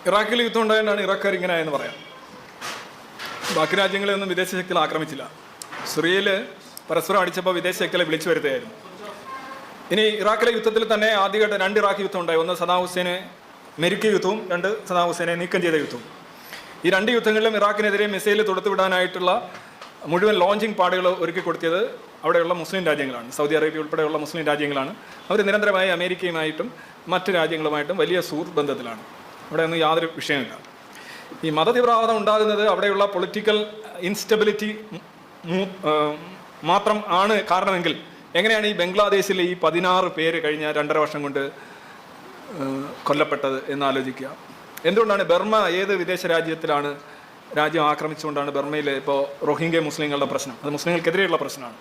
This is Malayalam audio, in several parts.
ഇറാഖിൽ യുദ്ധം ഉണ്ടായതുകൊണ്ടാണ് ഇറാഖുകാർ ഇങ്ങനെ ആയെന്ന് പറയാം. ബാക്കി രാജ്യങ്ങളെയൊന്നും വിദേശ ശക്തികൾ ആക്രമിച്ചില്ല. സിറിയയിൽ പരസ്പരം അടിച്ചപ്പോൾ വിദേശ ശക്തികളെ വിളിച്ചു വരുത്തുകയായിരുന്നു. ഇനി ഇറാഖിലെ യുദ്ധത്തിൽ തന്നെ ആദ്യമായിട്ട് 2 ഇറാഖ് യുദ്ധം ഉണ്ടായി. ഒന്ന് സദാം ഹുസൈനെ മെരുക്കിയ യുദ്ധവും 2 സദാം ഹുസൈനെ നീക്കം ചെയ്ത യുദ്ധവും. ഈ 2 യുദ്ധങ്ങളിലും ഇറാഖിനെതിരെ മിസൈൽ തൊടുത്തുവിടാനായിട്ടുള്ള മുഴുവൻ ലോഞ്ചിങ് പാടുകൾ ഒരുക്കി കൊടുത്തത് അവിടെയുള്ള മുസ്ലിം രാജ്യങ്ങളാണ്. സൗദി അറേബ്യ ഉൾപ്പെടെയുള്ള മുസ്ലിം രാജ്യങ്ങളാണ്. അവർ നിരന്തരമായി അമേരിക്കയുമായിട്ടും മറ്റ് രാജ്യങ്ങളുമായിട്ടും വലിയ സുഹൃത്ത് ബന്ധത്തിലാണ്. അവിടെ ഒന്നും യാതൊരു വിഷയമില്ല. ഈ മതതീവ്രവാദം ഉണ്ടാകുന്നത് അവിടെയുള്ള പൊളിറ്റിക്കൽ ഇൻസ്റ്റബിലിറ്റി മാത്രം ആണ് കാരണമെങ്കിൽ എങ്ങനെയാണ് ഈ ബംഗ്ലാദേശിലെ ഈ 16 പേര് കഴിഞ്ഞ 2.5 വർഷം കൊണ്ട് കൊല്ലപ്പെട്ടത് എന്നാലോചിക്കുക. എന്തുകൊണ്ടാണ് ബർമ്മ ഏത് വിദേശ രാജ്യം ആക്രമിച്ചുകൊണ്ടാണ് ബർമ്മയിൽ ഇപ്പോൾ റോഹിംഗ്യ മുസ്ലിങ്ങളുടെ പ്രശ്നം? അത് മുസ്ലിങ്ങൾക്കെതിരെയുള്ള പ്രശ്നമാണ്.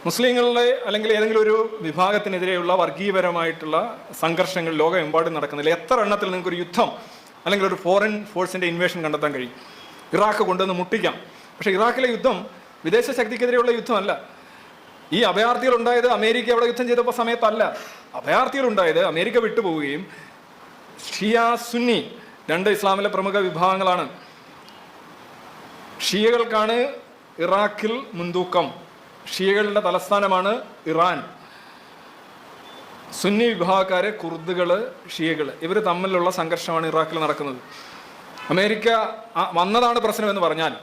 മുസ്ലിങ്ങളുടെ അല്ലെങ്കിൽ ഏതെങ്കിലും ഒരു വിഭാഗത്തിനെതിരെയുള്ള വർഗീയപരമായിട്ടുള്ള സംഘർഷങ്ങൾ ലോകമെമ്പാടും നടക്കുന്നില്ല. എത്ര എണ്ണത്തിൽ നിങ്ങൾക്കൊരു യുദ്ധം അല്ലെങ്കിൽ ഒരു ഫോറിൻ ഫോഴ്സിൻ്റെ ഇൻവേഷൻ കണ്ടെത്താൻ കഴിയും? ഇറാഖ് കൊണ്ടുവന്ന് മുട്ടിക്കാം. പക്ഷേ ഇറാഖിലെ യുദ്ധം വിദേശ ശക്തിക്കെതിരെയുള്ള യുദ്ധമല്ല. ഈ അഭയാർത്ഥികൾ ഉണ്ടായത് അമേരിക്ക അവിടെ യുദ്ധം ചെയ്തപ്പോൾ സമയത്തല്ല. അഭയാർത്ഥികൾ ഉണ്ടായത് അമേരിക്ക വിട്ടുപോവുകയും ഷിയ സുന്നി 2 ഇസ്ലാമിലെ പ്രമുഖ വിഭാഗങ്ങളാണ്. ഷിയകൾക്കാണ് ഇറാഖിൽ മുൻതൂക്കം. ഷിയകളുടെ തലസ്ഥാനമാണ് ഇറാൻ. സുന്നി വിഭാഗക്കാര് കുർദുകൾ, ഷിയകൾ, ഇവർ തമ്മിലുള്ള സംഘർഷമാണ് ഇറാഖിൽ നടക്കുന്നത്. അമേരിക്ക വന്നതാണ് പ്രശ്നമെന്ന് പറഞ്ഞാൽ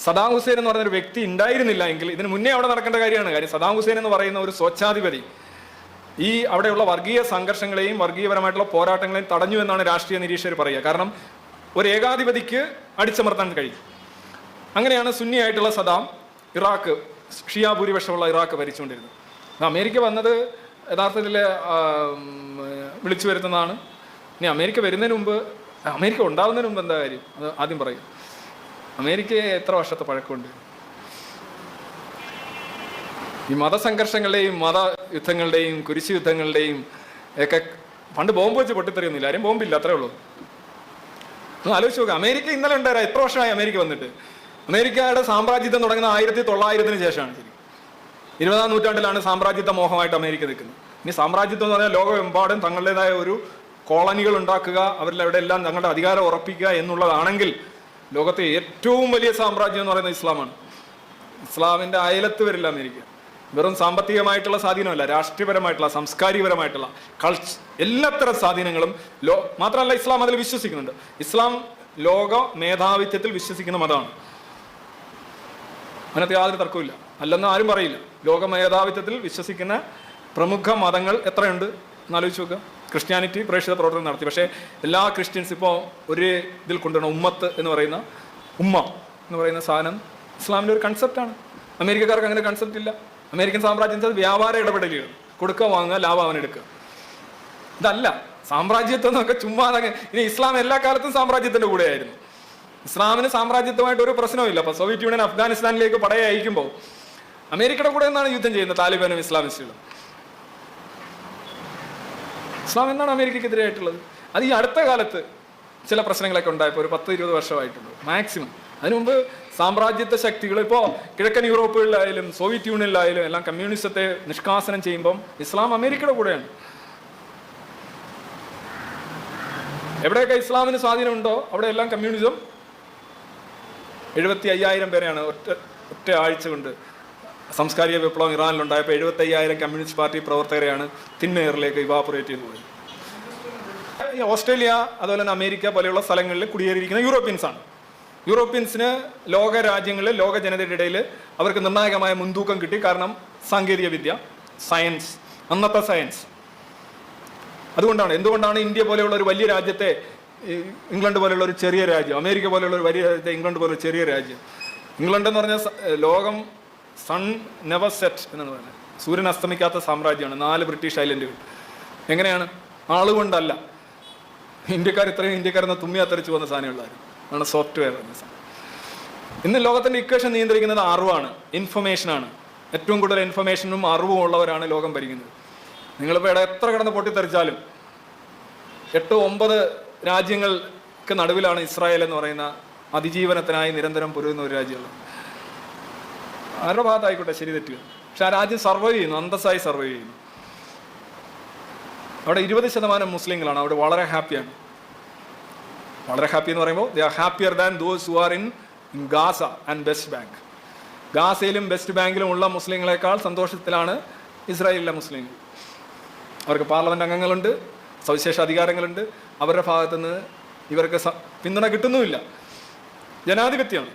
സദാം ഹുസൈൻ എന്ന് പറയുന്ന ഒരു വ്യക്തി ഉണ്ടായിരുന്നില്ല എങ്കിൽ ഇതിന് മുന്നേ അവിടെ നടക്കേണ്ട കാര്യമാണ്. കാര്യം സദാം ഹുസൈൻ എന്ന് പറയുന്ന ഒരു സ്വച്ഛാധിപതി ഈ അവിടെയുള്ള വർഗീയ സംഘർഷങ്ങളെയും വർഗീയപരമായിട്ടുള്ള പോരാട്ടങ്ങളെയും തടഞ്ഞു എന്നാണ് രാഷ്ട്രീയ നിരീക്ഷകർ പറയുക. കാരണം ഒരു ഏകാധിപതിക്ക് അടിച്ചമർത്താൻ കഴിയും. അങ്ങനെയാണ് സുന്നിയായിട്ടുള്ള സദാം ഇറാഖ്, ഷിയ ഭൂരിപക്ഷമുള്ള ഇറാഖ് ഭരിച്ചുകൊണ്ടിരുന്നത്. അമേരിക്ക വന്നത് യഥാർത്ഥത്തിൽ വിളിച്ചു വരുത്തുന്നതാണ്. ഇനി അമേരിക്ക വരുന്നതിന് മുമ്പ്, അമേരിക്ക ഉണ്ടാകുന്നതിന് മുമ്പ് എന്താ കാര്യം അത് ആദ്യം പറയും. അമേരിക്കയെ എത്ര വർഷത്തെ പഴക്കമുണ്ട്? ഈ മതസംഘർഷങ്ങളുടെയും മതയുദ്ധങ്ങളുടെയും കുരിശ് യുദ്ധങ്ങളുടെയും ഒക്കെ പണ്ട് ബോംബ് വെച്ച് പൊട്ടിത്തെറിയൊന്നുമില്ല. ആരും ബോംബില്ല, അത്രേ ഉള്ളൂ. ഒന്ന് ആലോചിച്ച് നോക്കുക. അമേരിക്ക ഇന്നലെ ഉണ്ടായിരുന്നു. എത്ര വർഷമായി അമേരിക്ക വന്നിട്ട്? അമേരിക്കയുടെ സാമ്രാജ്യത്വം തുടങ്ങുന്ന 1900 ശേഷമാണ്. ശരി, 20-ാം നൂറ്റാണ്ടിലാണ് സാമ്രാജ്യത്വ മോഹമായിട്ട് അമേരിക്ക നിൽക്കുന്നത്. ഇനി സാമ്രാജ്യത്വം എന്ന് പറഞ്ഞാൽ ലോകമെമ്പാടും തങ്ങളുടേതായ ഒരു കോളനികൾ ഉണ്ടാക്കുക, അവരിൽ അവിടെ എല്ലാം തങ്ങളുടെ അധികാരം ഉറപ്പിക്കുക എന്നുള്ളതാണെങ്കിൽ ലോകത്തെ ഏറ്റവും വലിയ സാമ്രാജ്യം എന്ന് പറയുന്നത് ഇസ്ലാമാണ്. ഇസ്ലാമിൻ്റെ അയലത്ത് വരില്ല അമേരിക്ക. വെറും സാമ്പത്തികമായിട്ടുള്ള സ്വാധീനമല്ല, രാഷ്ട്രീയപരമായിട്ടുള്ള, സാംസ്കാരികപരമായിട്ടുള്ള, എല്ലാത്തരം സ്വാധീനങ്ങളും മാത്രമല്ല, ഇസ്ലാം അതിൽ വിശ്വസിക്കുന്നുണ്ട്. ഇസ്ലാം ലോക മേധാവിത്വത്തിൽ വിശ്വസിക്കുന്ന മതമാണ്. അതിനകത്ത് യാതൊരു തർക്കമില്ല, അല്ലെന്ന് ആരും പറയില്ല. ലോക മേധാവിത്വത്തിൽ വിശ്വസിക്കുന്ന പ്രമുഖ മതങ്ങൾ എത്രയുണ്ട് എന്നാലോചിച്ച് നോക്കുക. ക്രിസ്ത്യാനിറ്റി പ്രേക്ഷിത പ്രവർത്തനം നടത്തി. പക്ഷേ എല്ലാ ക്രിസ്ത്യൻസ് ഇപ്പോൾ ഒരു ഇതിൽ കൊണ്ടുവരണം. ഉമ്മത്ത് എന്ന് പറയുന്ന എന്ന് പറയുന്ന സാധനം ഇസ്ലാമിൻ്റെ ഒരു കൺസെപ്റ്റാണ്. അമേരിക്കക്കാർക്ക് അങ്ങനെ കൺസെപ്റ്റ് ഇല്ല. അമേരിക്കൻ സാമ്രാജ്യത്തിൽ വ്യാപാര ഇടപെടലുകൾ, കൊടുക്കുക, വാങ്ങുക, ലാഭം എടുക്കുക. ഇതല്ല സാമ്രാജ്യത്വം എന്നൊക്കെ ചുമ്മാ. ഇനി ഇസ്ലാം എല്ലാ കാലത്തും സാമ്രാജ്യത്തിൻ്റെ കൂടെയായിരുന്നു. ഇസ്ലാമിന് സാമ്രാജ്യത്വമായിട്ട് ഒരു പ്രശ്നവുമില്ല. അപ്പോൾ സോവിയറ്റ് യൂണിയൻ അഫ്ഗാനിസ്ഥാനിലേക്ക് പടയെ അയക്കുമ്പോൾ അമേരിക്കയുടെ കൂടെ നിന്നാണ് യുദ്ധം ചെയ്യുന്നത് താലിബാനും ഇസ്ലാമിസ്റ്റുകളും. ഇസ്ലാം എന്നാണ് അമേരിക്കക്കെതിരായിട്ടുള്ളത്. അത് ഈ അടുത്ത കാലത്ത് ചില പ്രശ്നങ്ങളൊക്കെ ഉണ്ടായപ്പോൾ ഒരു 10-20 വർഷമായിട്ടുള്ളൂ മാക്സിമം. അതിനുമുമ്പ് സാമ്രാജ്യത്വ ശക്തികൾ ഇപ്പോൾ കിഴക്കൻ യൂറോപ്പുകളിലായാലും സോവിയറ്റ് യൂണിയനിലായാലും എല്ലാം കമ്മ്യൂണിസത്തെ നിഷ്കാസനം ചെയ്യുമ്പം ഇസ്ലാം അമേരിക്കയുടെ കൂടെയാണ്. എവിടെയൊക്കെ ഇസ്ലാമിന് സ്വാധീനമുണ്ടോ അവിടെ എല്ലാം കമ്മ്യൂണിസം. 75,000 പേരെയാണ് ഒറ്റ ആഴ്ച കൊണ്ട് സാംസ്കാരിക വിപ്ലവം ഇറാനിലുണ്ടായപ്പോൾ 75,000 കമ്മ്യൂണിസ്റ്റ് പാർട്ടി പ്രവർത്തകരെയാണ് തിന്മേറിലേക്ക് ഇവാപറേറ്റ് ചെയ്തു പോയത്. ഓസ്ട്രേലിയ അതുപോലെ തന്നെ അമേരിക്ക പോലെയുള്ള സ്ഥലങ്ങളിൽ കുടിയേറിയിരിക്കുന്ന യൂറോപ്യൻസാണ്. യൂറോപ്യൻസിന് ലോക രാജ്യങ്ങളിൽ, ലോക ജനതയുടെ ഇടയിൽ അവർക്ക് നിർണായകമായ മുൻതൂക്കം കിട്ടി. കാരണം സാങ്കേതിക വിദ്യ, സയൻസ്, അന്നത്തെ സയൻസ്. എന്തുകൊണ്ടാണ് ഇന്ത്യ പോലെയുള്ള ഒരു വലിയ രാജ്യത്തെ ഇംഗ്ലണ്ട് പോലെയുള്ള ഒരു ചെറിയ രാജ്യം, അമേരിക്ക പോലെയുള്ള ഒരു വലിയ രാജ്യത്തെ ഇംഗ്ലണ്ട് പോലുള്ള ചെറിയ രാജ്യം? ഇംഗ്ലണ്ട് എന്ന് പറഞ്ഞാൽ ലോകം സൺ നെവർ സെറ്റ് എന്നാണ് പറയുന്നത്. സൂര്യൻ അസ്തമിക്കാത്ത സാമ്രാജ്യമാണ്. 4 ബ്രിട്ടീഷ് ഐലൻഡുകൾ. എങ്ങനെയാണ്? ആളുകൊണ്ടല്ല. ഇത്രയും ഇന്ത്യക്കാരെന്ന് തുമ്മി അത്തരിച്ചു പോകുന്ന സാധനമുള്ളായിരുന്നു ആണ് സോഫ്റ്റ്വെയർ എന്ന സാധനം. ഇന്ന് ലോകത്തിൻ്റെ ഇക്വേഷൻ നിയന്ത്രിക്കുന്നത് അറിവാണ്, ഇൻഫർമേഷനാണ്. ഏറ്റവും കൂടുതൽ ഇൻഫർമേഷനും അറിവും ഉള്ളവരാണ് ലോകം ഭരിക്കുന്നത്. നിങ്ങളിപ്പോൾ ഇവിടെ എത്ര കിടന്ന് പൊട്ടിത്തെറിച്ചാലും 8-9 രാജ്യങ്ങൾക്ക് നടുവിലാണ് ഇസ്രായേൽ എന്ന് പറയുന്ന അതിജീവനത്തിനായി നിരന്തരം പൊരുതുന്ന ഒരു രാജ്യമുള്ളത്. ആരുടെ ഭാഗത്തായിക്കോട്ടെ ശരി തെറ്റുക, പക്ഷെ ആ രാജ്യം സർവൈവ് ചെയ്യുന്നു, അന്തസ്സായി സർവൈവ് ചെയ്യുന്നു. അവിടെ 20% മുസ്ലിങ്ങളാണ്. അവിടെ വളരെ ഹാപ്പിയാണ്. വളരെ ഹാപ്പി എന്ന് പറയുമ്പോൾ they are happier than those who are in Gaza and West Bank. ഗാസയിലും വെസ്റ്റ് ബാങ്കിലും ഉള്ള മുസ്ലിങ്ങളെക്കാൾ സന്തോഷത്തിലാണ് ഇസ്രായേലിലെ മുസ്ലിങ്ങൾ. അവർക്ക് പാർലമെൻറ്റ് അംഗങ്ങളുണ്ട്, സവിശേഷ അധികാരങ്ങളുണ്ട്, അവരുടെ ഭാഗത്തുനിന്ന് ഇവർക്ക് പിന്തുണ കിട്ടുന്നുമില്ല. ജനാധിപത്യമാണ്.